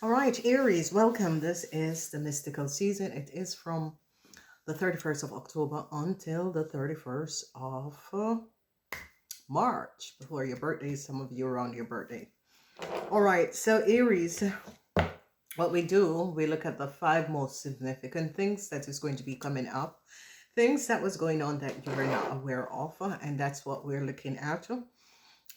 All right, Aries, welcome. This is the mystical season. It is from the 31st of October until the 31st of March, before your birthday. Some of you around your birthday. All right, so Aries, what we do, we look at the five most significant things that is going to be coming up, things that was going on that you were not aware of, and that's what we're looking at.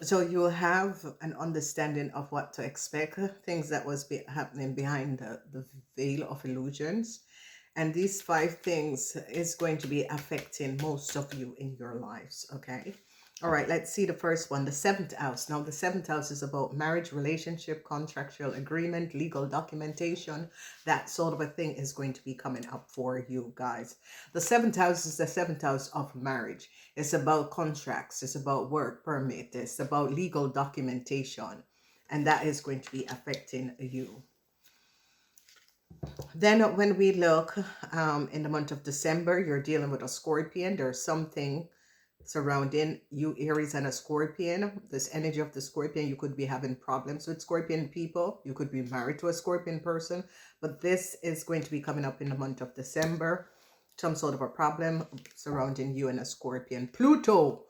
So you'll have an understanding of what to expect, things that was happening behind the veil of illusions. And these five things is going to be affecting most of you in your lives, okay? All right, let's see the first one, the seventh house. Now, the seventh house is about marriage, relationship, contractual agreement, legal documentation. That sort of a thing is going to be coming up for you guys. The seventh house is the seventh house of marriage. It's about contracts, it's about work permit, it's about legal documentation, and that is going to be affecting you. Then when we look in the month of December, you're dealing with a Scorpion. There's something surrounding you, Aries, and a Scorpion. This energy of the Scorpion, you could be having problems with Scorpion people. You could be married to a Scorpion person. But this is going to be coming up in the month of December. Some sort of a problem surrounding you and a Scorpion. Pluto.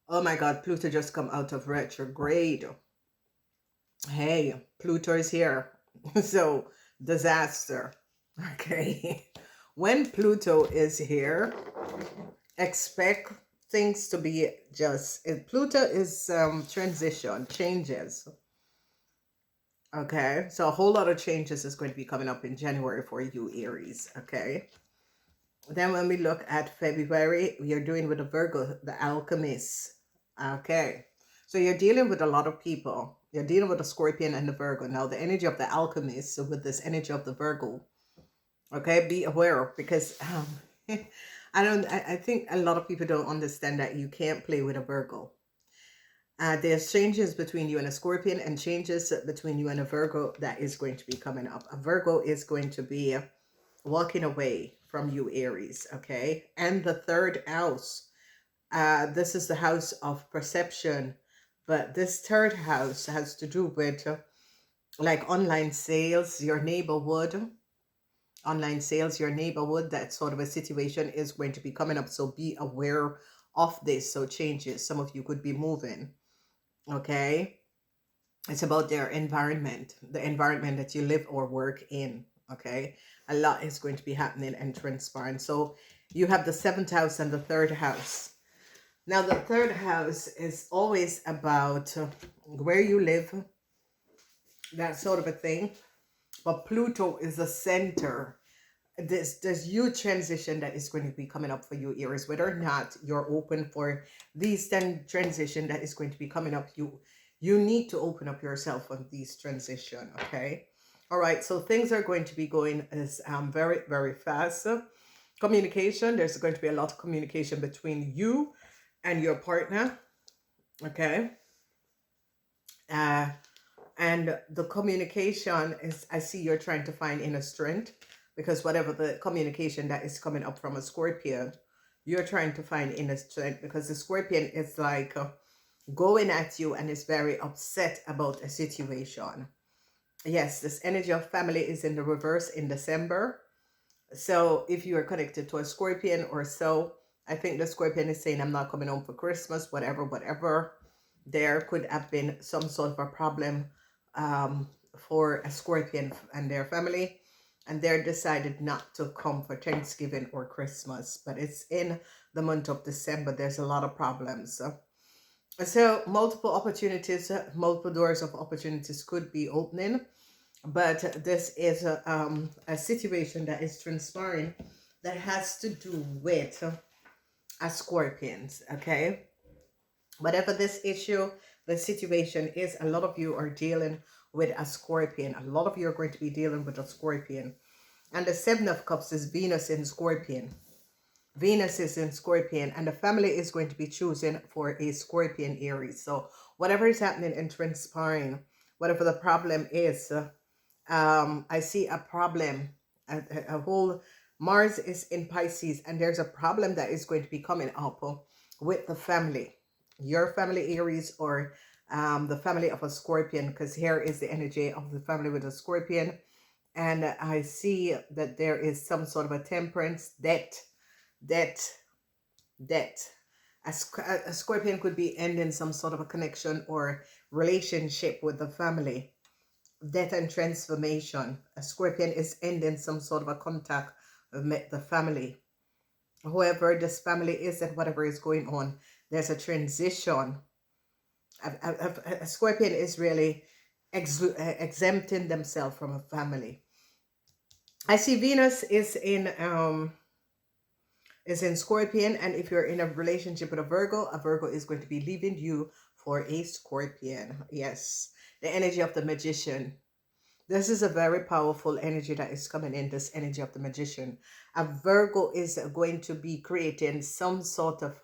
Oh my God, Pluto just come out of retrograde. Hey, Pluto is here. So, disaster. Okay. When Pluto is here, expect things to be Pluto is transition, changes. Okay. So a whole lot of changes is going to be coming up in January for you, Aries. Okay. Then when we look at February, we are doing with the Virgo, the alchemist. Okay. So you're dealing with a lot of people. You're dealing with the Scorpion and the Virgo. Now, the energy of the alchemist, so with this energy of the Virgo, okay, be aware because I think a lot of people don't understand that you can't play with a Virgo. There's changes between you and a Scorpion and changes between you and a Virgo that is going to be coming up. A Virgo is going to be walking away from you, Aries, okay? And the third house, this is the house of perception, but this third house has to do with like online sales, your neighborhood, that sort of a situation is going to be coming up. So be aware of this. So changes, some of you could be moving, okay? It's about their environment, the environment that you live or work in, okay? A lot is going to be happening and transpiring. So you have the seventh house and the third house. Now, the third house is always about where you live, that sort of a thing. But Pluto is the center. There's huge transition that is going to be coming up for you, Aries. Whether or not you're open for these 10 transition that is going to be coming up, you need to open up yourself on these transition, okay? All right, so things are going to be going as very, very fast. Communication, there's going to be a lot of communication between you and your partner, okay? And the communication is, I see you're trying to find inner strength, because whatever the communication that is coming up from a Scorpion, you're trying to find inner strength, because the Scorpion is like going at you and is very upset about a situation. Yes, this energy of family is in the reverse in December. So if you are connected to a Scorpion or so, I think the Scorpion is saying, I'm not coming home for Christmas, whatever. There could have been some sort of a problem for a Scorpion and their family, and they're decided not to come for Thanksgiving or Christmas, but it's in the month of December. There's a lot of problems. So multiple opportunities, multiple doors of opportunities could be opening, but this is a situation that is transpiring that has to do with a Scorpions, okay? Whatever this issue, the situation is, a lot of you are dealing with a Scorpion. A lot of you are going to be dealing with a Scorpion. And the Seven of Cups is Venus in Scorpion. Venus is in Scorpion, and the family is going to be choosing for a Scorpion Aries. So whatever is happening and transpiring, whatever the problem is, I see a problem, a whole, Mars is in Pisces, and there's a problem that is going to be coming up with the family, your family, Aries, or the family of a Scorpion, because here is the energy of the family with a Scorpion. And I see that there is some sort of a temperance, debt, debt. A Scorpion could be ending some sort of a connection or relationship with the family. Death and transformation. A Scorpion is ending some sort of a contact with the family. Whoever this family is and whatever is going on, there's a transition. A Scorpion is really exempting themselves from a family. I see Venus is in Scorpion, and if you're in a relationship with a Virgo is going to be leaving you for a Scorpion. Yes, the energy of the Magician. This is a very powerful energy that is coming in, this energy of the Magician. A Virgo is going to be creating some sort of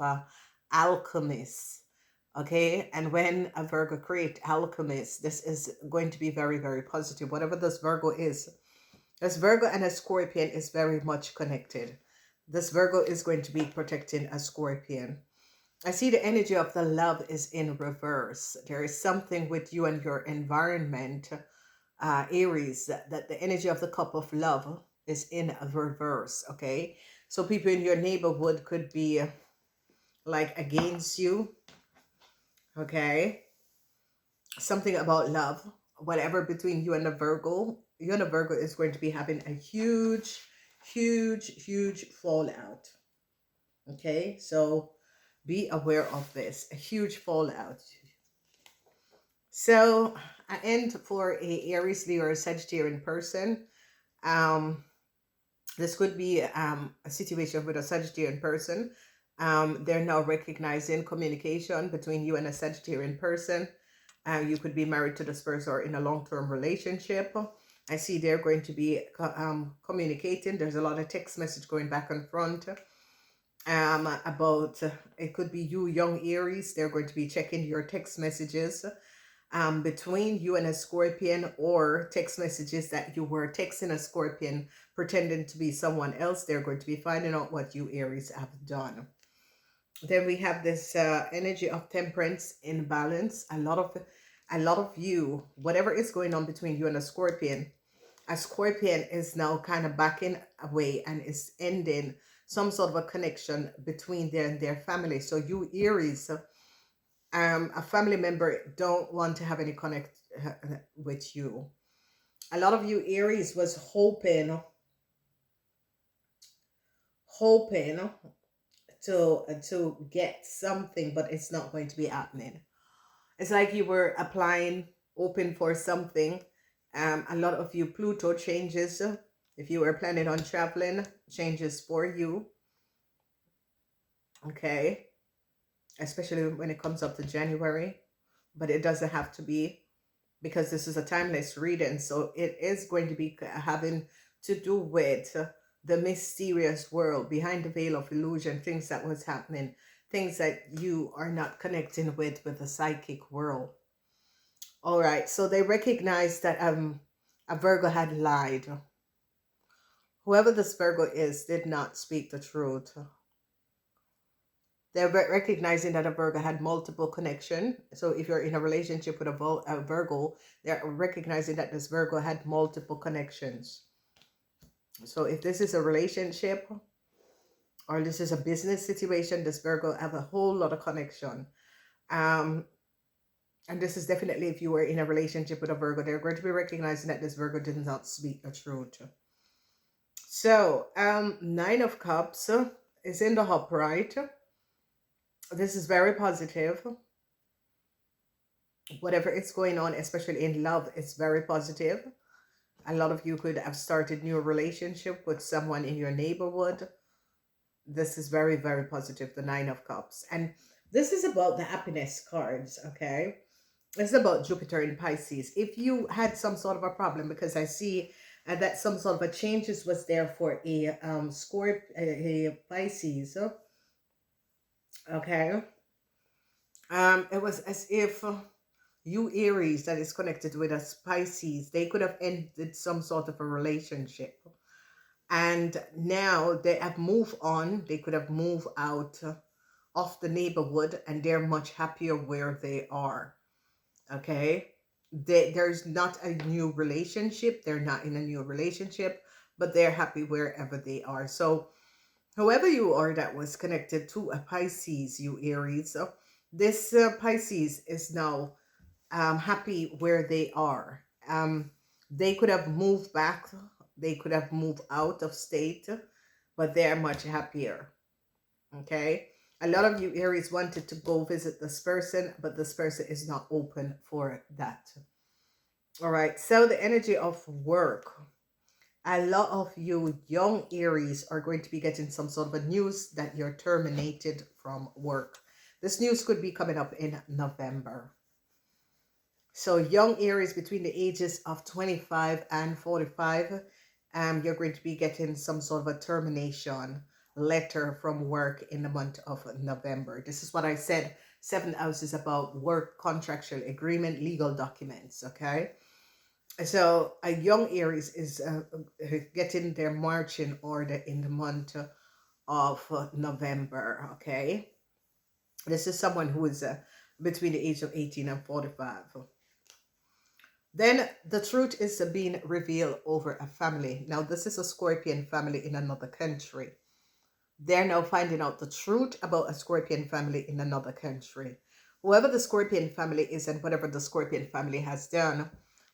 alchemist. Okay, and when a Virgo create alchemist, this is going to be very, very positive. Whatever this Virgo is, this Virgo and a Scorpion is very much connected. This Virgo is going to be protecting a Scorpion. I see the energy of the love is in reverse. There is something with you and your environment, Aries, that the energy of the cup of love is in a reverse. Okay, so people in your neighborhood could be like against you. Okay, something about love, whatever between you and a Virgo. You and a Virgo is going to be having a huge, huge fallout. Okay, so be aware of this. A huge fallout. So I end for a Aries, Leo, or Sagittarian person. This could be a situation with a Sagittarian person. They're now recognizing communication between you and a Sagittarian person. You could be married to this person or in a long-term relationship. I see they're going to be communicating. There's a lot of text message going back and front about, it could be you, young Aries. They're going to be checking your text messages between you and a Scorpion, or text messages that you were texting a Scorpion pretending to be someone else. They're going to be finding out what you Aries have done. Then we have this energy of temperance in balance. A lot of you, whatever is going on between you and a Scorpion is now kind of backing away and is ending some sort of a connection between them and their family. So you Aries, a family member don't want to have any connect with you. A lot of you Aries was hoping to get something, but it's not going to be happening. It's like you were applying, hoping for something. A lot of you, Pluto changes. If you were planning on traveling, changes for you. Okay. Especially when it comes up to January. But it doesn't have to be, because this is a timeless reading. So it is going to be having to do with the mysterious world, behind the veil of illusion, things that was happening, things that you are not connecting with the psychic world. All right, so they recognized that a Virgo had lied. Whoever this Virgo is did not speak the truth. They're recognizing that a Virgo had multiple connection. So if you're in a relationship with a Virgo, they're recognizing that this Virgo had multiple connections. So if this is a relationship or this is a business situation, this Virgo have a whole lot of connection. And this is definitely, if you were in a relationship with a Virgo, they're going to be recognizing that this Virgo did not speak the truth. So, Nine of Cups is in the upright. This is very positive. Whatever is going on, especially in love, it's very positive. A lot of you could have started new relationship with someone in your neighborhood. This is very, very positive, the Nine of Cups. And this is about the happiness cards, okay? It's about Jupiter in Pisces. If you had some sort of a problem, because I see that some sort of a changes was there for a a Pisces, okay? It was as if you Aries that is connected with a Pisces, they could have ended some sort of a relationship. And now they have moved on. They could have moved out of the neighborhood and they're much happier where they are. Okay, there's not a new relationship. They're not in a new relationship, but they're happy wherever they are. So whoever you are that was connected to a Pisces, you Aries, so this Pisces is now happy where they are. They could have moved back, they could have moved out of state, but they're much happier. Okay. A lot of you Aries wanted to go visit this person, but this person is not open for that. All right. So the energy of work. A lot of you young Aries are going to be getting some sort of a news that you're terminated from work. This news could be coming up in November. So young Aries between the ages of 25 and 45, you're going to be getting some sort of a termination letter from work in the month of November. This is what I said. 7th house is about work, contractual agreement, legal documents. Okay. So a young Aries is getting their marching order in the month of November. Okay. This is someone who is between the age of 18 and 45. Then the truth is being revealed over a family. Now, this is a Scorpion family in another country. They're now finding out the truth about a Scorpion family in another country. Whoever the Scorpion family is and whatever the Scorpion family has done,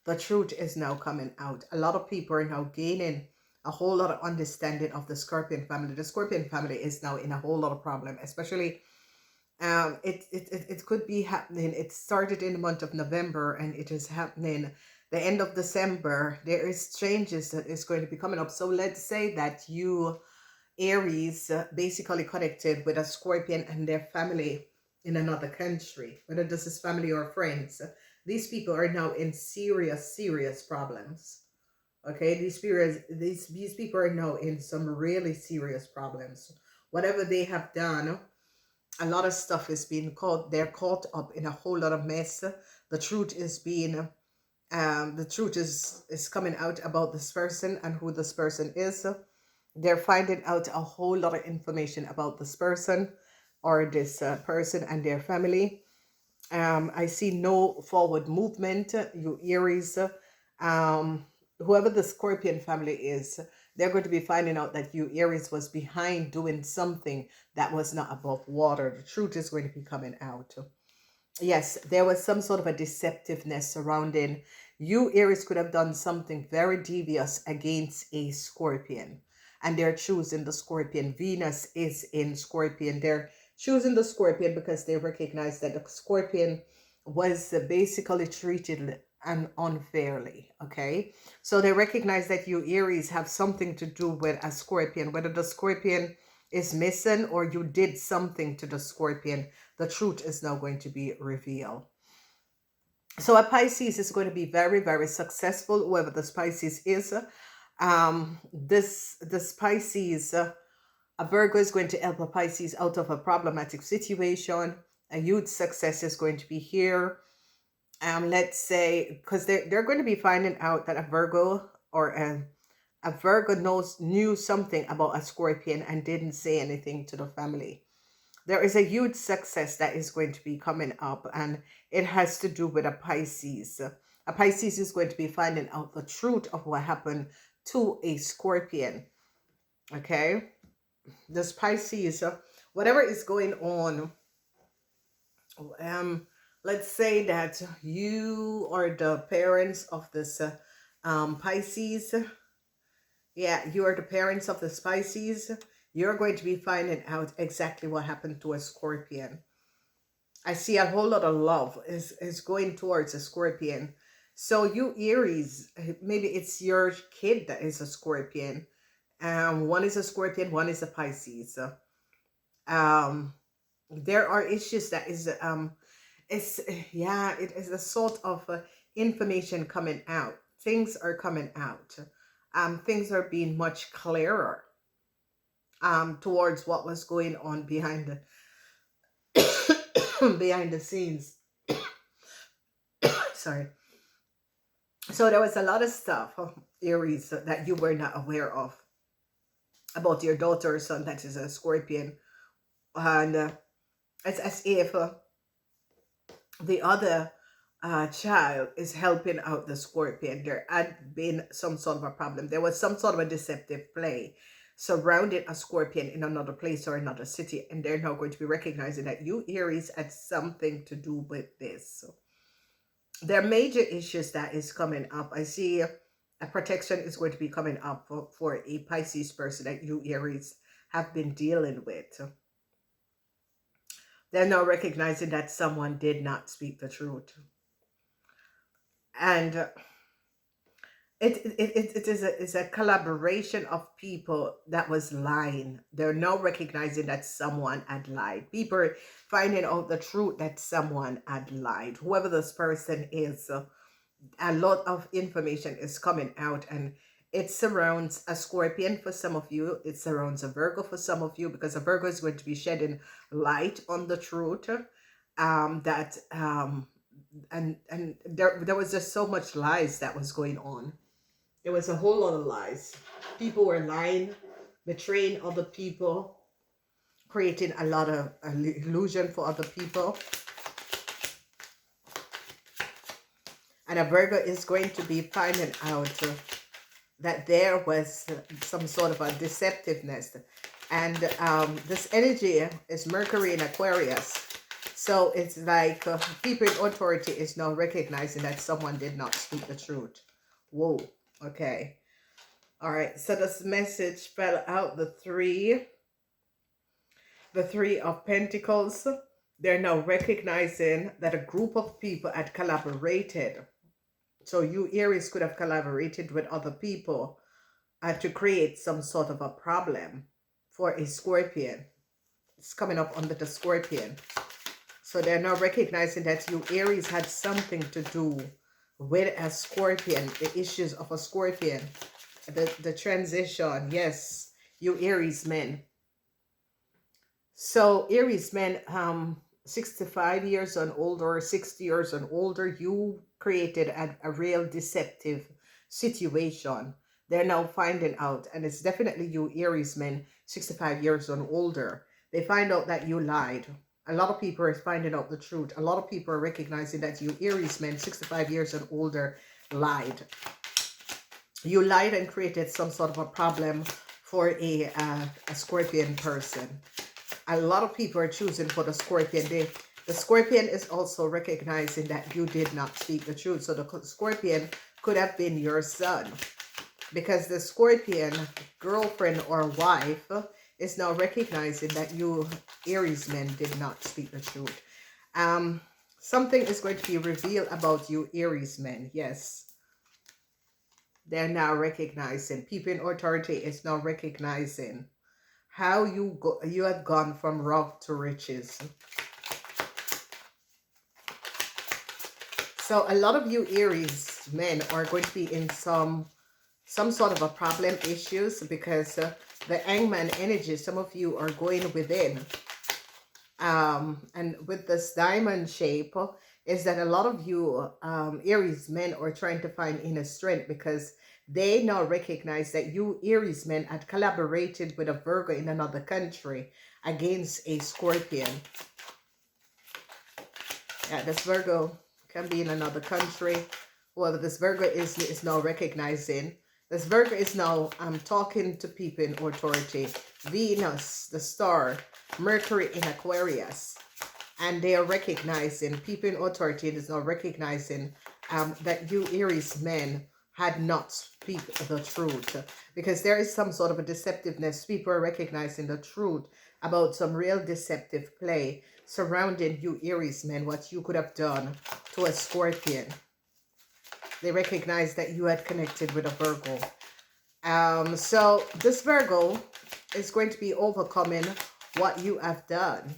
the truth is now coming out. A lot of people are now gaining a whole lot of understanding of the Scorpion family. The Scorpion family is now in a whole lot of problem, especially it could be happening. It started in the month of November and it is happening the end of December. There is changes that is going to be coming up. So let's say that you Aries basically connected with a Scorpion and their family in another country, whether this is family or friends. These people are now in serious problems. Okay, these people are now in some really serious problems. Whatever they have done, a lot of stuff is being caught. They're caught up in a whole lot of mess. The truth is being the truth is coming out about this person and who this person is. They're finding out a whole lot of information about this person or this person and their family. I see no forward movement, you Aries. Whoever the Scorpion family is, they're going to be finding out that you Aries was behind doing something that was not above water. The truth is going to be coming out. Yes, there was some sort of a deceptiveness surrounding you. Aries could have done something very devious against a Scorpion, and they're choosing the Scorpion. Venus is in Scorpion. They're choosing the Scorpion because they recognize that the Scorpion was basically treated unfairly. Okay, so they recognize that you Aries have something to do with a Scorpion, whether the Scorpion is missing or you did something to the Scorpion. The truth is now going to be revealed. So a Pisces is going to be very successful, whoever the Pisces is. This Pisces, a Virgo is going to help a Pisces out of a problematic situation. A huge success is going to be here. Let's say, because they're going to be finding out that a Virgo or a Virgo knew something about a Scorpion and didn't say anything to the family. There is a huge success that is going to be coming up, and it has to do with a Pisces. A Pisces is going to be finding out the truth of what happened to a Scorpion. Okay, this Pisces, whatever is going on, let's say that you are the parents of this Pisces. Yeah, you are the parents of the Pisces. You're going to be finding out exactly what happened to a Scorpion. I see a whole lot of love is going towards a Scorpion. So you Aries, maybe it's your kid that is a Scorpion. One is a Scorpion, one is a Pisces. There are issues that is it's it is a sort of information coming out. Things are coming out. Things are being much clearer towards what was going on behind the behind the scenes. Sorry. So there was a lot of stuff, Aries, that you were not aware of about your daughter or son that is a Scorpion, and it's as if the other child is helping out the Scorpion. There had been some sort of a problem. There was some sort of a deceptive play surrounding a Scorpion in another place or another city, and they're now going to be recognizing that you Aries had something to do with this. So there are major issues that is coming up. I see a protection is going to be coming up for a Pisces person that you Aries have been dealing with. They're now recognizing that someone did not speak the truth. And it is a collaboration of people that was lying. They're now recognizing that someone had lied. People finding out the truth that someone had lied. Whoever this person is, a lot of information is coming out, and it surrounds a Scorpion for some of you. It surrounds a Virgo for some of you, because a Virgo is going to be shedding light on the truth. And there was just so much lies that was going on. There was a whole lot of lies. People were lying, betraying other people, creating a lot of illusion for other people. And a Virgo is going to be finding out that there was some sort of a deceptiveness. And this energy is Mercury in Aquarius. So it's like people in authority is now recognizing that someone did not speak the truth. Whoa. Okay. All right. So this message spell out the three of Pentacles. They're now recognizing that a group of people had collaborated. So you Aries could have collaborated with other people to create some sort of a problem for a Scorpion. It's coming up under the Scorpion. So they're now recognizing that you Aries had something to do with a Scorpion, the issues of a Scorpion, the transition. Yes, you Aries men. So Aries men, 65 years and older, 60 years and older, you created a real deceptive situation. They're now finding out, and it's definitely you Aries men, 65 years and older. They find out that you lied. A lot of people are finding out the truth. A lot of people are recognizing that you Aries men, 65 years and older, lied. You lied and created some sort of a problem for a Scorpion person. A lot of people are choosing for the Scorpion. The Scorpion is also recognizing that you did not speak the truth. So the Scorpion could have been your son, because the Scorpion girlfriend or wife is now recognizing that you Aries men did not speak the truth. Something is going to be revealed about you Aries men. Yes. They're now recognizing. People in authority is now recognizing how you have gone from rough to riches. So a lot of you Aries men are going to be in some sort of a problem issues, because the Hangman energy, some of you are going within. And with this diamond shape is that a lot of you Aries men are trying to find inner strength, because they now recognize that you Aries men had collaborated with a Virgo in another country against a Scorpion. Yeah, this Virgo can be in another country. Well, this Virgo is now recognizing. This Virgo is now talking to people in authority. Venus, the star, Mercury in Aquarius. And they are recognizing, people in authority is now recognizing that you Aries men had not speak the truth. Because there is some sort of a deceptiveness. People are recognizing the truth about some real deceptive play surrounding you Aries men, what you could have done to a Scorpion. They recognize that you had connected with a Virgo. So this Virgo is going to be overcoming what you have done.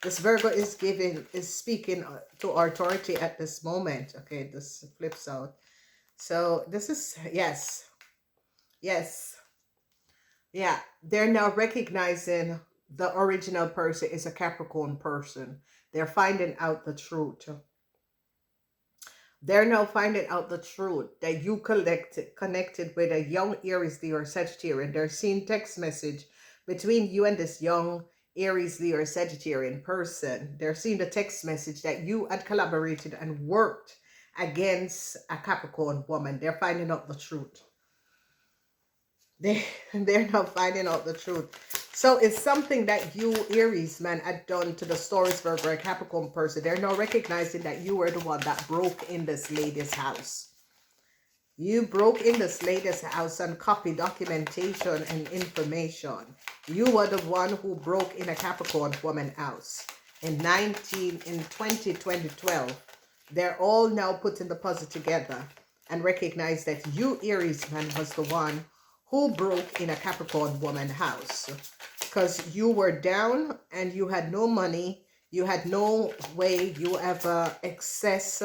This Virgo is speaking to authority at this moment. Okay, this flips out. So this is, yes. Yes. Yeah, they're now recognizing the original person is a Capricorn person. They're finding out the truth. They're now finding out the truth that you connected with a young Aries, Leo, or Sagittarian. They're seeing text message between you and this young Aries, Leo, or Sagittarian person. They're seeing the text message that you had collaborated and worked against a Capricorn woman. They're finding out the truth. They're not finding out the truth. So it's something that you, Aries man, had done to the Taurus, Virgo, or Capricorn person. They're now recognizing that you were the one that broke in this lady's house. You broke in this lady's house and copied documentation and information. You were the one who broke in a Capricorn woman house in 2012. They're all now putting the puzzle together and recognize that you, Aries man, was the one who broke in a Capricorn woman house, because you were down and you had no money. You had no way you ever access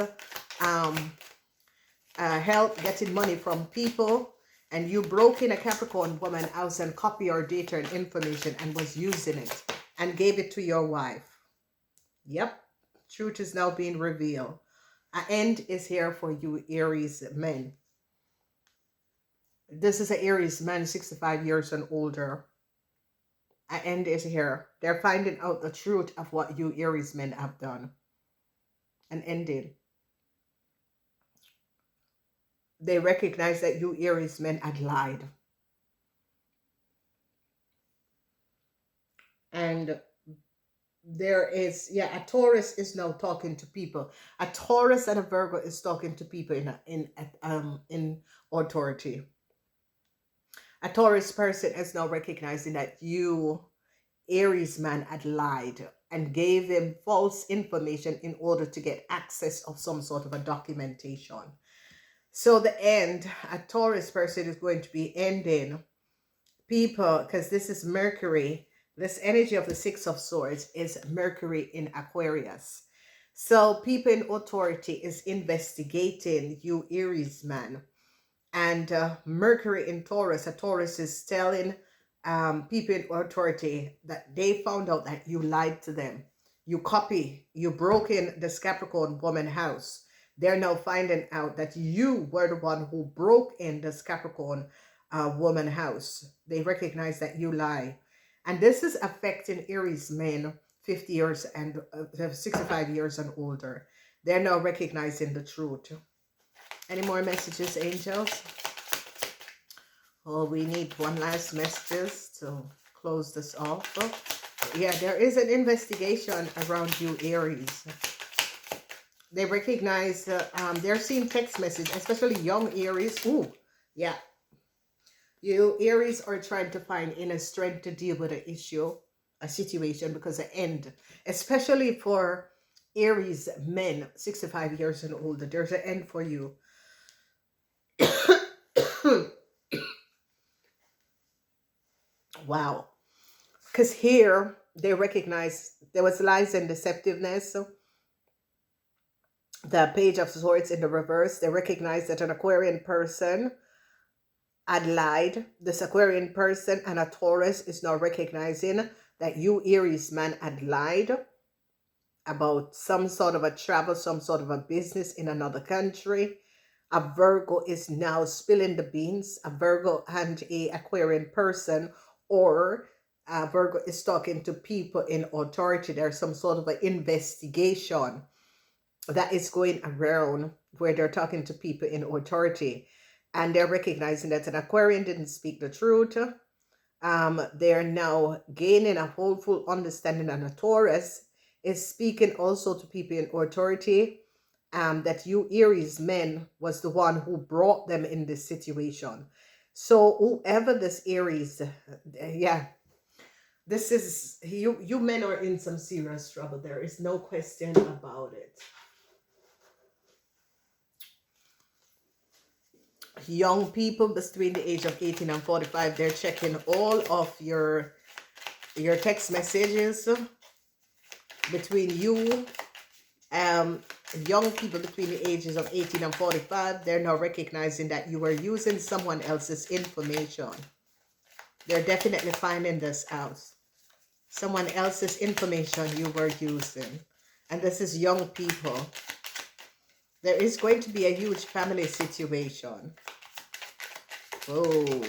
help getting money from people, and you broke in a Capricorn woman house and copy her data and information and was using it and gave it to your wife. Yep, truth is now being revealed. An end is here for you, Aries men. This is an Aries man, 65 years and older. An end is here. They're finding out the truth of what you Aries men have done. An ending. They recognize that you Aries men had lied. And there is, yeah, a Taurus is now talking to people. A Taurus and a Virgo is talking to people in authority. A Taurus person is now recognizing that you, Aries man, had lied and gave him false information in order to get access of some sort of a documentation. So the end, a Taurus person is going to be ending people, because this is Mercury. This energy of the Six of Swords is Mercury in Aquarius. So people in authority is investigating you, Aries man. And Mercury in Taurus, a Taurus is telling people in authority that they found out that you lied to them. You broke in this Capricorn woman house. They're now finding out that you were the one who broke in this Capricorn woman house. They recognize that you lie. And this is affecting Aries men 50 years and 65 years and older. They're now recognizing the truth. Any more messages, angels? Oh, we need one last message to close this off. Yeah, there is an investigation around you, Aries. They recognize, they're seeing text messages, especially young Aries. Ooh, yeah. You Aries are trying to find inner strength to deal with an issue, a situation, because the end, especially for Aries men, 65 years and older, there's an end for you. Wow. Because here they recognize there was lies and deceptiveness. The Page of Swords in the reverse, they recognize that an Aquarian person had lied. This Aquarian person and a Taurus is now recognizing that you Aries man had lied about some sort of a travel, some sort of a business in another country. A Virgo is now spilling the beans. A Virgo and a Aquarian person, or a Virgo is talking to people in authority. There's some sort of an investigation that is going around where they're talking to people in authority, and they're recognizing that an Aquarian didn't speak the truth. They're now gaining a whole full understanding, and a Taurus is speaking also to people in authority, that you Aries men was the one who brought them in this situation. So whoever this Aries, yeah, this is, you men are in some serious trouble. There is no question about it. Young people between the age of 18 and 45, they're checking all of your text messages between you. Young people between the ages of 18 and 45, they're now recognizing that you were using someone else's information. They're definitely finding this out. Someone else's information you were using. And this is young people. There is going to be a huge family situation. Oh.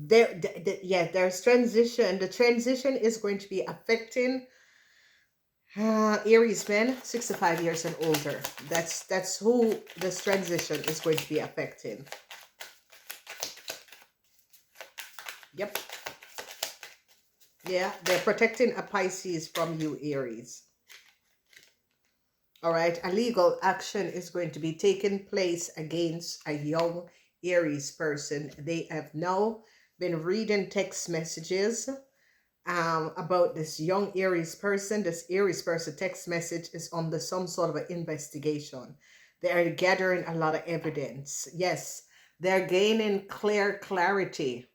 Yeah, there's transition. The transition is going to be affecting Aries men, 65 years and older. That's who this transition is going to be affecting. Yep. Yeah, they're protecting a Pisces from you, Aries. All right, a legal action is going to be taking place against a young Aries person. They have now been reading text messages about this young Aries person. This Aries person text message is under some sort of an investigation. They are gathering a lot of evidence. Yes, they're gaining clarity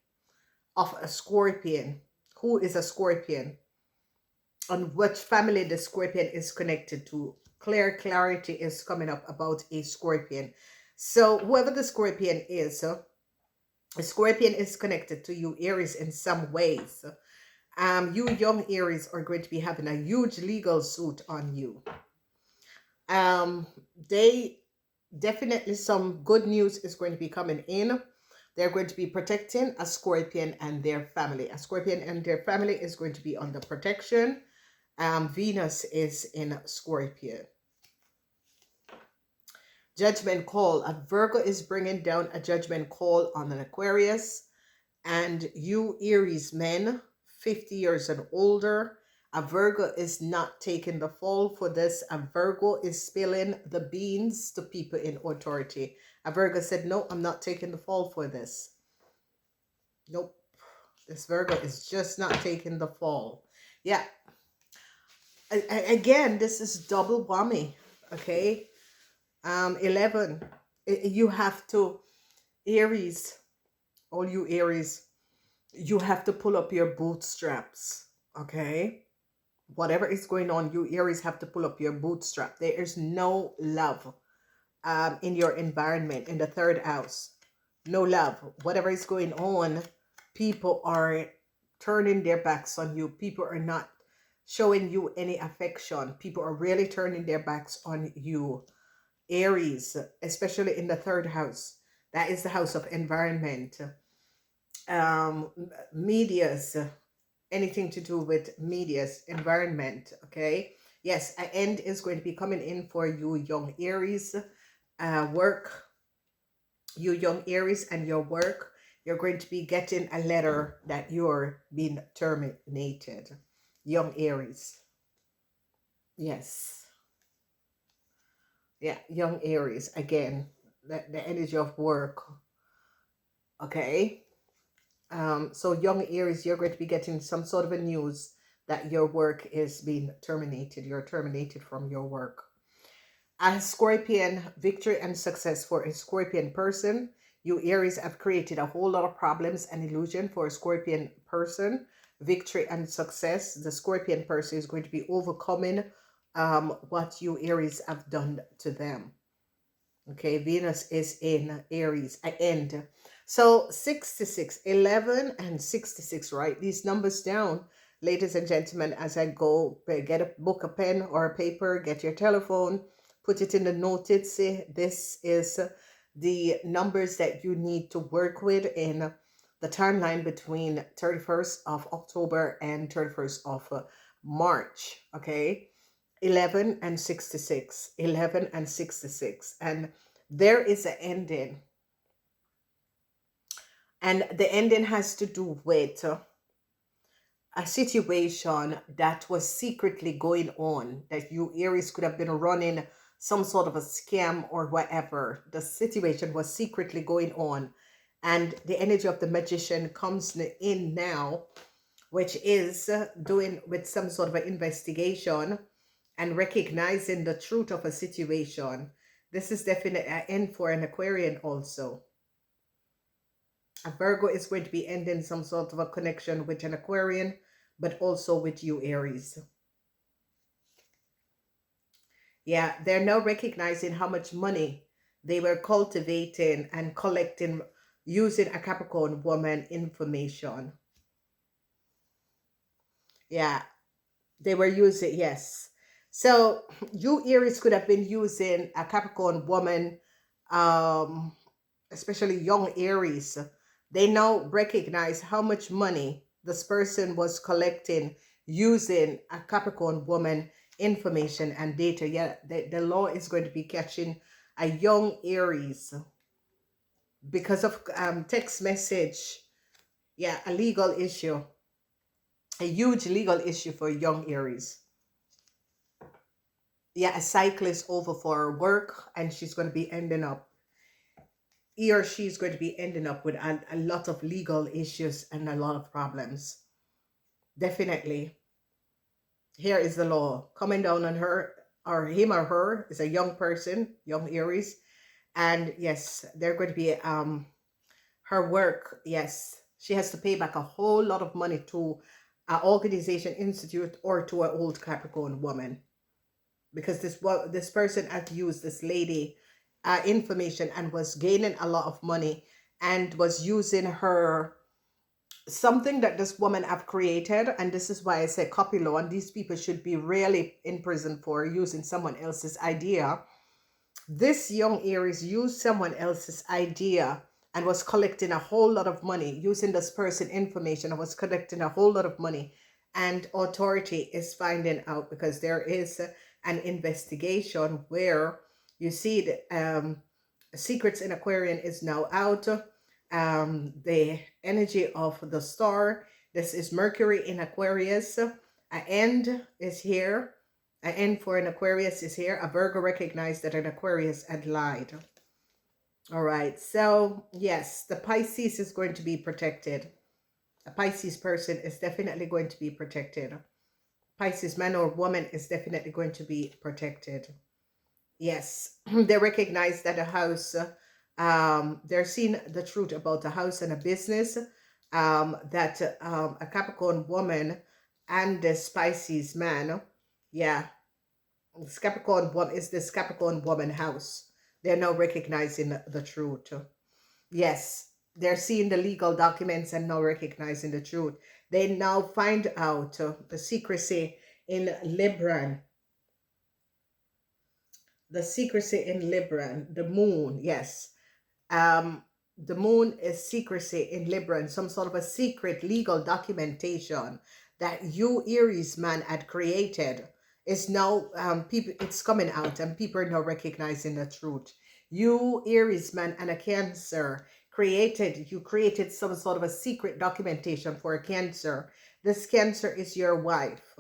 of a Scorpion. Who is a Scorpion? On which family the Scorpion is connected to. Clarity is coming up about a Scorpion. So whoever the Scorpion is, a Scorpion is connected to you, Aries, in some ways. You young Aries are going to be having a huge legal suit on you. They definitely, some good news is going to be coming in. They're going to be protecting a Scorpion and their family. A Scorpion and their family is going to be under protection. Venus is in Scorpio. Judgment call. A Virgo is bringing down a judgment call on an Aquarius. And you Aries men, 50 years and older, a Virgo is not taking the fall for this. A Virgo is spilling the beans to people in authority. A Virgo said, no, I'm not taking the fall for this. Nope. This Virgo is just not taking the fall. Yeah. Again, this is double whammy. Okay. 11. You have to, Aries, all you Aries, you have to pull up your bootstraps. Okay. Whatever is going on, you Aries have to pull up your bootstrap. There is no love in your environment, in the third house. No love. Whatever is going on, people are turning their backs on you. People are not showing you any affection. People are really turning their backs on you, Aries, especially in the third house. That is the house of environment. Medias, anything to do with media's environment. Okay, yes, an end is going to be coming in for you young Aries. Work, you young Aries, and your work, you're going to be getting a letter that you're being terminated, young Aries. Yes, yeah, young Aries, again, the energy of work. Okay. So young Aries, you're going to be getting some sort of a news that your work is being terminated. You're terminated from your work. A Scorpion, victory and success for a Scorpion person. You Aries have created a whole lot of problems and illusion for a Scorpion person. Victory and success. The Scorpion person is going to be overcoming what you Aries have done to them. Okay, Venus is in Aries, I end. So 66, 11 and 66, write these numbers down, ladies and gentlemen, as I go, get a book, a pen or a paper, get your telephone, put it in the noted. Say, this is the numbers that you need to work with in the timeline between 31st of October and 31st of March, okay? 11 and 66, 11 and 66. And there is an ending. And the ending has to do with a situation that was secretly going on, that you Aries could have been running some sort of a scam or whatever. The situation was secretly going on. And the energy of the magician comes in now, which is doing with some sort of an investigation and recognizing the truth of a situation. This is definitely an end for an Aquarian also. A Virgo is going to be ending some sort of a connection with an Aquarian, but also with you, Aries. Yeah, they're now recognizing how much money they were cultivating and collecting using a Capricorn woman information. Yeah, they were using, yes. So you Aries could have been using a Capricorn woman, especially young Aries. They now recognize how much money this person was collecting using a Capricorn woman information and data. Yeah, the law is going to be catching a young Aries because of text message. Yeah, a legal issue, a huge legal issue for young Aries. Yeah, a cycle is over for work, and she's going to be ending up, he or she is going to be ending up with a lot of legal issues and a lot of problems. Definitely. Here is the law coming down on her, or him or her is a young person, young Aries. And yes, they're going to be her work. Yes, she has to pay back a whole lot of money to an organization, institute, or to an old Capricorn woman, because this person had used this lady information and was gaining a lot of money and was using her something that this woman have created. And this is why I say copy law, and these people should be really in prison for using someone else's idea. This young Aries used someone else's idea and was collecting a whole lot of money using this person information and was collecting a whole lot of money. And authority is finding out, because there is an investigation where you see the secrets in Aquarian is now out. The energy of the star, this is Mercury in Aquarius. An end is here. An end for an Aquarius is here. A Virgo recognized that an Aquarius had lied. All right. So, yes, the Pisces is going to be protected. A Pisces person is definitely going to be protected. Pisces man or woman is definitely going to be protected. Yes, they recognize that a house, they're seeing the truth about a house and a business, that a Capricorn woman and the Pisces man, yeah, this Capricorn woman is this Capricorn woman house. They're now recognizing the truth. Yes, they're seeing the legal documents and now recognizing the truth. They now find out the secrecy in Libra. The secrecy in Libra, the moon, yes. The moon is secrecy in Libra, and some sort of a secret legal documentation that you Aries man had created is now people, it's coming out and people are now recognizing the truth. You Aries man and a Cancer you created some sort of a secret documentation for a Cancer. This Cancer is your wife.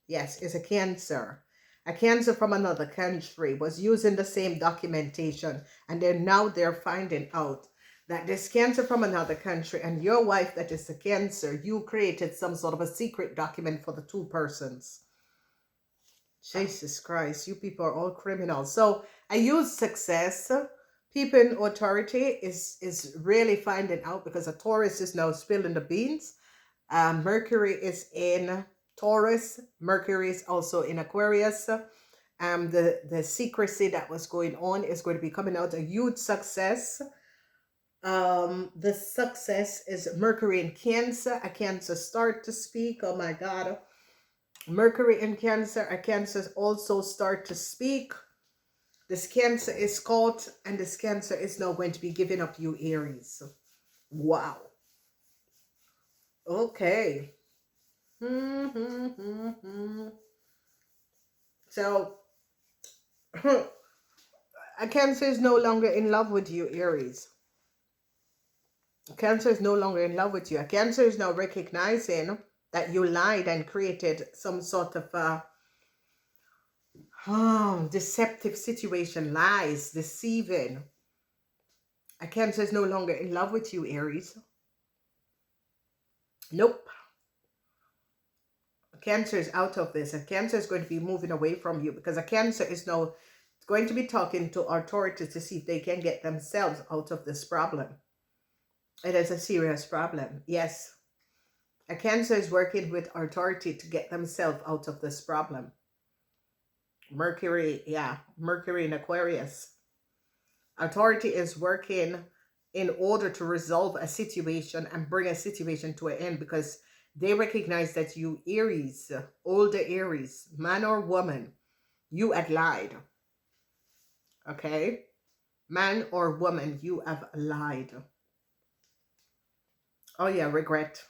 Yes, is a Cancer. A Cancer from another country was using the same documentation, and then now they're finding out that this Cancer from another country and your wife that is a Cancer, you created some sort of a secret document for the two persons. Jesus Christ, you people are all criminals. So I use success. People in authority is really finding out, because a Taurus is now spilling the beans. Mercury is in Taurus. Mercury is also in Aquarius. The secrecy that was going on is going to be coming out. A huge success. The success is Mercury in Cancer. A Cancer start to speak. Oh my God. Mercury in Cancer. A Cancer also start to speak. This Cancer is caught, and this Cancer is now going to be giving up you Aries. Wow. Okay. So, a Cancer is no longer in love with you, Aries. Cancer is no longer in love with you. A Cancer is now recognizing that you lied and created some sort of deceptive situation, lies, deceiving. A Cancer is no longer in love with you, Aries. Nope. A Cancer is out of this. A Cancer is going to be moving away from you, because a Cancer is now going to be talking to authorities to see if they can get themselves out of this problem. It is a serious problem. Yes. A Cancer is working with authority to get themselves out of this problem. Mercury, yeah, Mercury in Aquarius. Authority is working in order to resolve a situation and bring a situation to an end, because they recognize that you Aries, older Aries, man or woman, you had lied. Okay? Man or woman, you have lied. Oh yeah, regrets.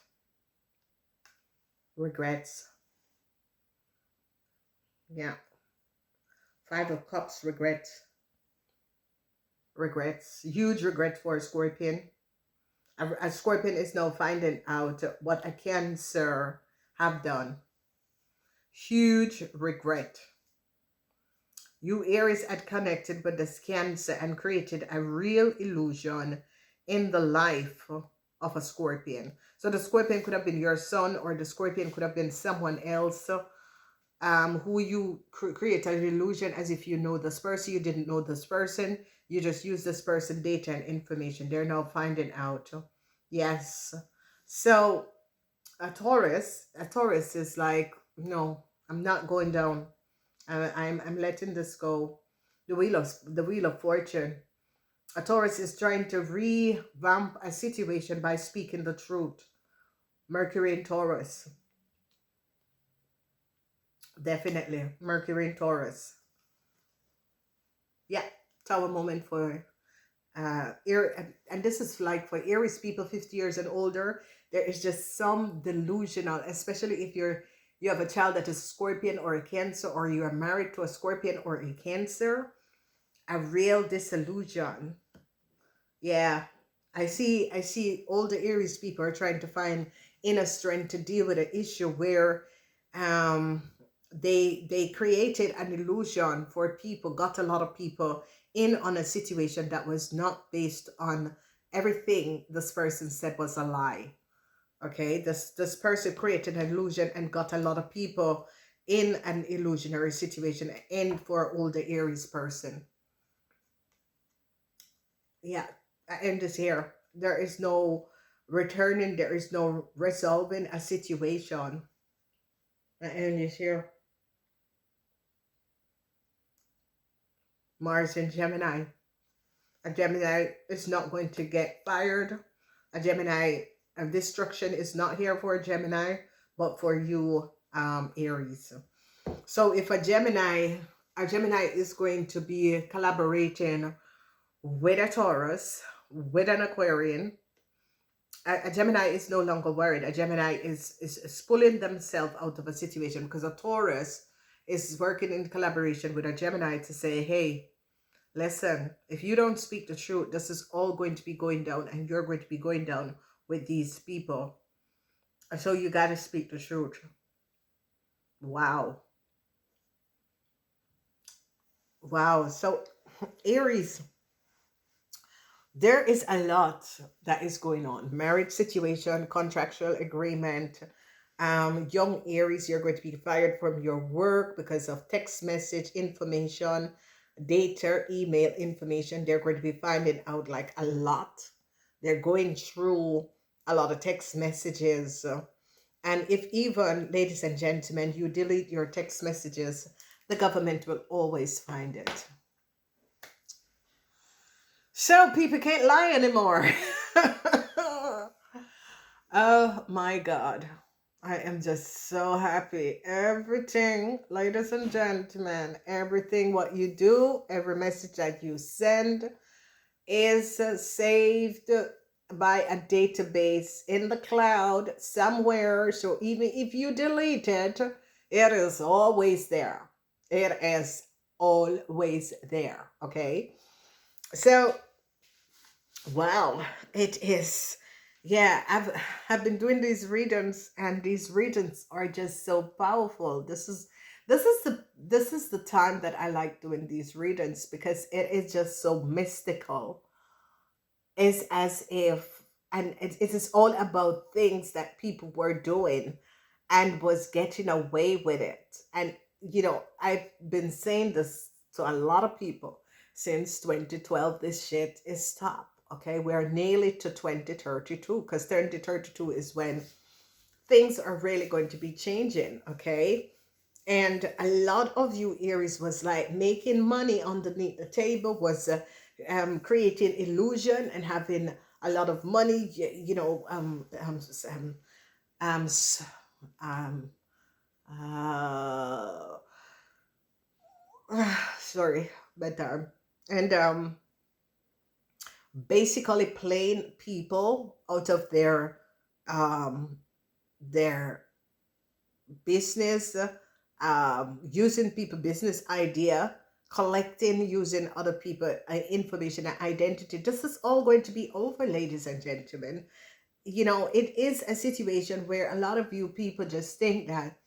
Yeah. Five of Cups, regrets. Regrets. Huge regret for a Scorpion. A Scorpion is now finding out what a Cancer have done. Huge regret. You Aries had connected with this Cancer and created a real illusion in the life of a Scorpion. So the Scorpion could have been your son, or the Scorpion could have been someone else who you create an illusion as if you know this person. You didn't know this person. You just use this person data and information. They're now finding out. Yes. So a Taurus is like, no, I'm not going down. I'm letting this go. The wheel of fortune. A Taurus is trying to revamp a situation by speaking the truth. Mercury in Taurus. Definitely. Mercury in Taurus. Yeah. Tower moment for and this is like for Aries people 50 years and older. There is just some delusional, especially if you have a child that is a Scorpion or a Cancer, or you are married to a Scorpion or a Cancer. A real disillusion. Yeah. I see older Aries people are trying to find inner strength to deal with an issue where um they created an illusion for people, got a lot of people in on a situation that was not based on everything this person said was a lie. Okay, this person created an illusion and got a lot of people in an illusionary situation, and for older Aries person. Yeah, I end this here. There is no returning, there is no resolving a situation. I end this here. Mars in Gemini. A Gemini is not going to get fired. A Gemini, destruction is not here for a Gemini, but for you, Aries. So if a Gemini is going to be collaborating with a Taurus, with an Aquarian, a Gemini is no longer worried. A Gemini is pulling themselves out of a situation, because a Taurus is working in collaboration with a Gemini to say, hey, listen, if you don't speak the truth, this is all going to be going down, and you're going to be going down with these people. So you got to speak the truth. Wow. Wow. So, Aries, there is a lot that is going on. Marriage situation, contractual agreement. Young Aries, you're going to be fired from your work because of text message information, data, email information. They're going to be finding out like a lot. They're going through a lot of text messages. And if even, ladies and gentlemen, you delete your text messages, the government will always find it. So people can't lie anymore. Oh my God. I am just so happy. Everything, ladies and gentlemen, everything what you do, every message that you send is saved by a database in the cloud somewhere. So even if you delete it, it is always there. It is always there. Okay. So, wow, it is. Yeah, I've been doing these readings, and these readings are just so powerful. This is the time that I like doing these readings, because it is just so mystical. It's as if, and it is all about things that people were doing and was getting away with it. And I've been saying this to a lot of people since 2012. This shit is stop. Okay, we're nearly to 2032, because 2032 is when things are really going to be changing. Okay, and a lot of you Aries was like making money underneath the table, was creating illusion and having a lot of money, um, s- um, uh, sorry, but and basically playing people out of um their business, using people business idea, collecting using other people information and identity. This is all going to be over, ladies and gentlemen. You know, it is a situation where a lot of you people just think that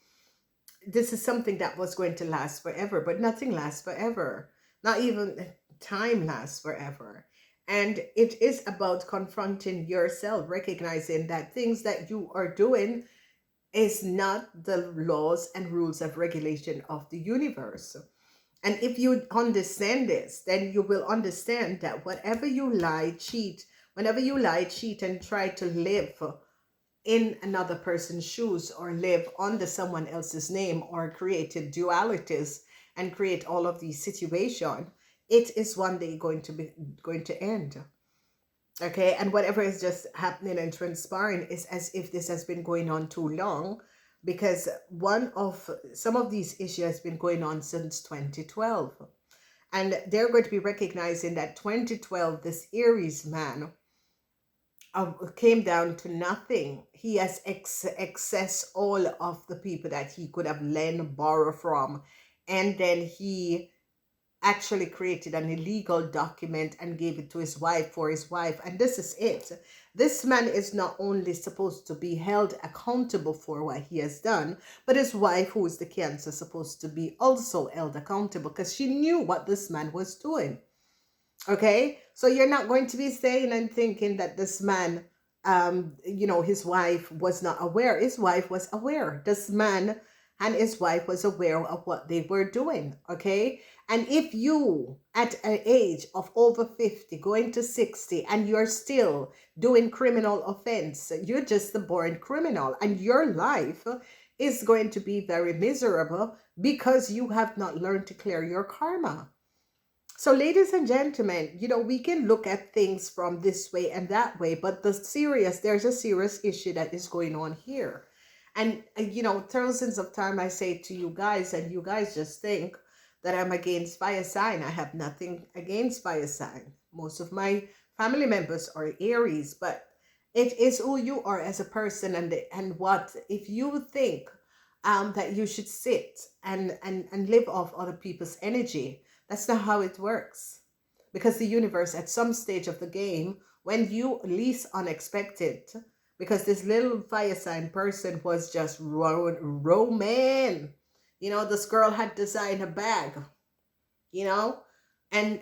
this is something that was going to last forever, but nothing lasts forever. Not even time lasts forever. And it is about confronting yourself, recognizing that things that you are doing is not the laws and rules of regulation of the universe. And if you understand this, then you will understand that whatever you lie, cheat, whenever you lie, cheat, and try to live in another person's shoes or live under someone else's name or created dualities and create all of these situations, it is one day going to end. Okay, and whatever is just happening and transpiring is as if this has been going on too long, because some of these issues has been going on since 2012, and they're going to be recognizing that 2012 this Aries man came down to nothing. He has accessed all of the people that he could have lent, borrow from, and then he actually created an illegal document and gave it to his wife for his wife. And this is it. This man is not only supposed to be held accountable for what he has done, but his wife, who is the Cancer, supposed to be also held accountable because she knew what this man was doing. Okay, so you're not going to be saying and thinking that this man, his wife was not aware. His wife was aware. This man and his wife was aware of what they were doing. Okay, and if you at an age of over 50, going to 60, and you're still doing criminal offense, you're just a born criminal, and your life is going to be very miserable because you have not learned to clear your karma. So, ladies and gentlemen, we can look at things from this way and that way, but there's a serious issue that is going on here. And, thousands of times I say to you guys, and you guys just think that I'm against fire sign. I have nothing against fire sign. Most of my family members are Aries, but it is who you are as a person, and what if you think that you should sit and live off other people's energy. That's not how it works. Because the universe, at some stage of the game, when you least unexpected, because this little fire sign person was just roaming. This girl had designed a bag, and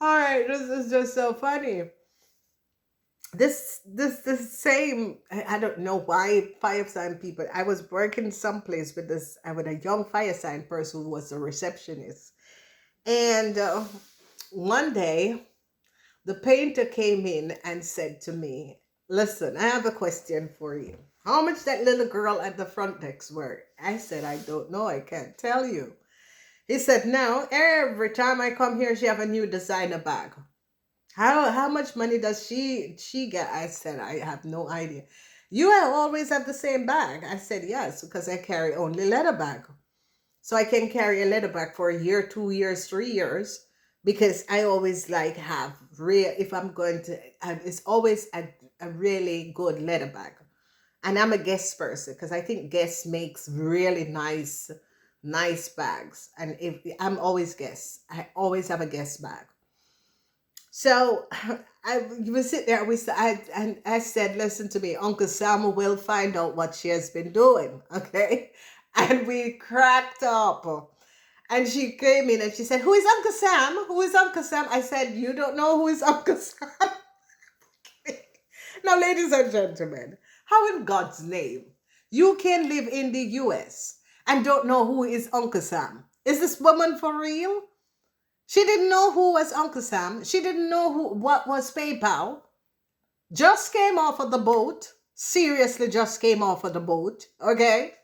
all right, this is just so funny. This same, I don't know why fire sign people. I was working someplace with a young fire sign person who was a receptionist, and one day the painter came in and said to me, "Listen, I have a question for you. How much that little girl at the front desk worth?" I said, "I don't know. I can't tell you." He said, "Now every time I come here, she have a new designer bag. How much money does she get?" I said, "I have no idea." "You always have the same bag?" I said, "Yes, because I carry only leather bag. So I can carry a leather bag for a year, 2 years, 3 years, because I always have if I'm going to, it's always a really good leather bag. And I'm a guest person because I think guest makes really nice bags. And if I'm always guest, I always have a guest bag. So we sit there. I said, "Listen to me, Uncle Sam will find out what she has been doing." Okay, and we cracked up. And she came in and she said, "Who is Uncle Sam? Who is Uncle Sam?" I said, "You don't know who is Uncle Sam?" Now, ladies and gentlemen, how in God's name you can live in the US and don't know who is Uncle Sam? Is this woman for real? She didn't know who was Uncle Sam. She didn't know what was PayPal. Just came off of the boat. Seriously, just came off of the boat. Okay?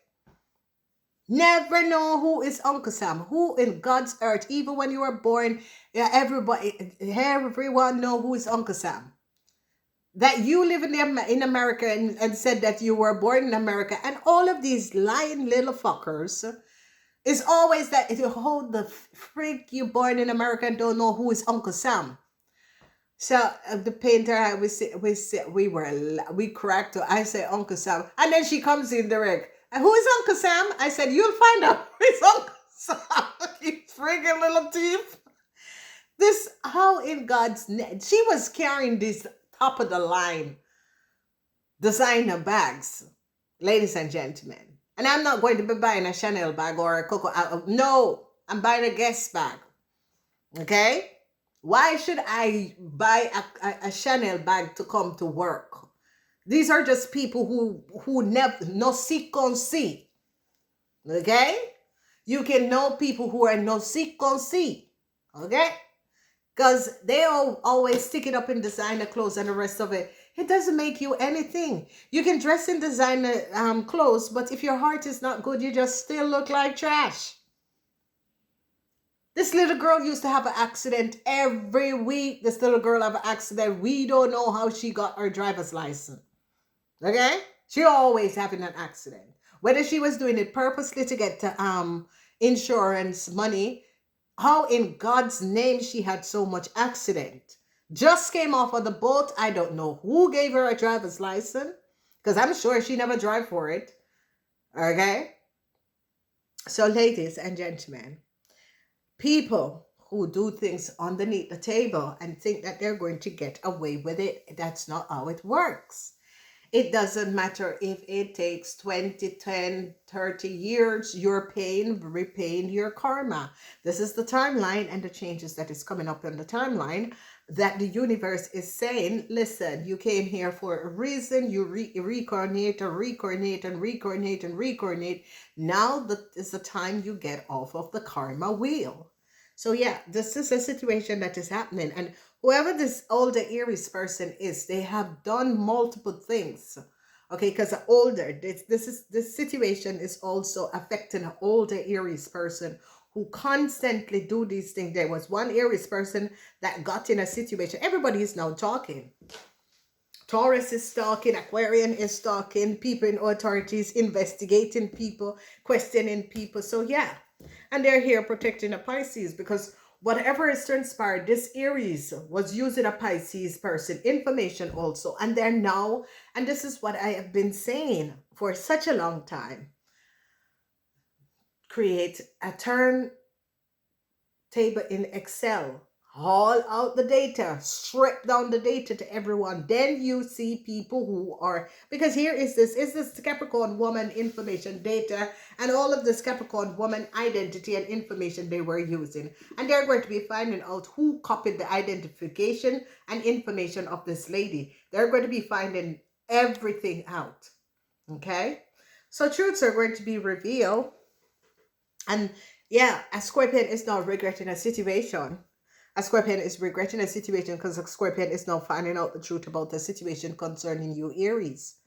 Never know who is Uncle Sam. Who in God's earth, even when you were born, everyone know who is Uncle Sam. That you live in America and said that you were born in America, and all of these lying little fuckers is always that if you hold the freak, you born in America and don't know who is Uncle Sam. So the painter, we cracked her. I say Uncle Sam, and then she comes in direct. Who is Uncle Sam? I said, you'll find out who is Uncle Sam. You friggin' little thief. This, how in God's name? She was carrying this top of the line designer bags, ladies and gentlemen. And I'm not going to be buying a Chanel bag or a Coco. No, I'm buying a Guess bag. Okay? Why should I buy a Chanel bag to come to work? These are just people who never no see con see. Okay? You can know people who are no see con see. Okay? Because they always stick it up in designer clothes and the rest of it. It doesn't make you anything. You can dress in designer clothes, but if your heart is not good, you just still look like trash. This little girl used to have an accident every week. This little girl have an accident. We don't know how she got her driver's license. Okay? She always having an accident. Whether she was doing it purposely to get insurance money, how in God's name she had so much accident. Just came off of the boat. I don't know who gave her a driver's license, because I'm sure she never drive for it. Okay? So ladies and gentlemen, people who do things underneath the table and think that they're going to get away with it, that's not how it works. It doesn't matter if it takes 20, 10, 30 years, you're repaying your karma. This is the timeline and the changes that is coming up in the timeline that the universe is saying, listen, you came here for a reason, you reincarnate and reincarnate and reincarnate and reincarnate. Now is the time you get off of the karma wheel. So yeah, this is a situation that is happening. And whoever this older Aries person is, they have done multiple things. Okay, because this situation is also affecting an older Aries person who constantly do these things. There was one Aries person that got in a situation. Everybody is now talking. Taurus is talking, Aquarian is talking, people in authorities investigating people, questioning people. So yeah, and they're here protecting a Pisces, because whatever is transpired, this Aries was using a Pisces person information also. And they're now, and this is what I have been saying for such a long time, create a turn table in Excel, haul out the data, strip down the data to everyone. Then you see people who are, because here is this Capricorn woman information data and all of this Capricorn woman identity and information they were using. And they're going to be finding out who copied the identification and information of this lady. They're going to be finding everything out. Okay? So truths are going to be revealed. And yeah, a Scorpion is now regretting a situation. A Scorpion is regretting a situation because a Scorpion is now finding out the truth about the situation concerning you, Aries.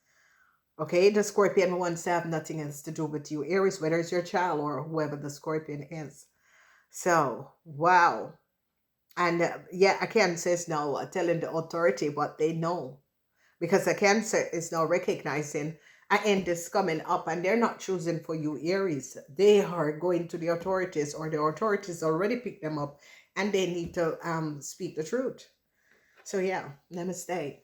Okay, the Scorpion wants to have nothing else to do with you, Aries, whether it's your child or whoever the Scorpion is. So, wow. And yeah, a Cancer is now telling the authority what they know. Because a Cancer is now recognizing an end is coming up and they're not choosing for you, Aries. They are going to the authorities, or the authorities already picked them up and they need to speak the truth. So yeah, namaste.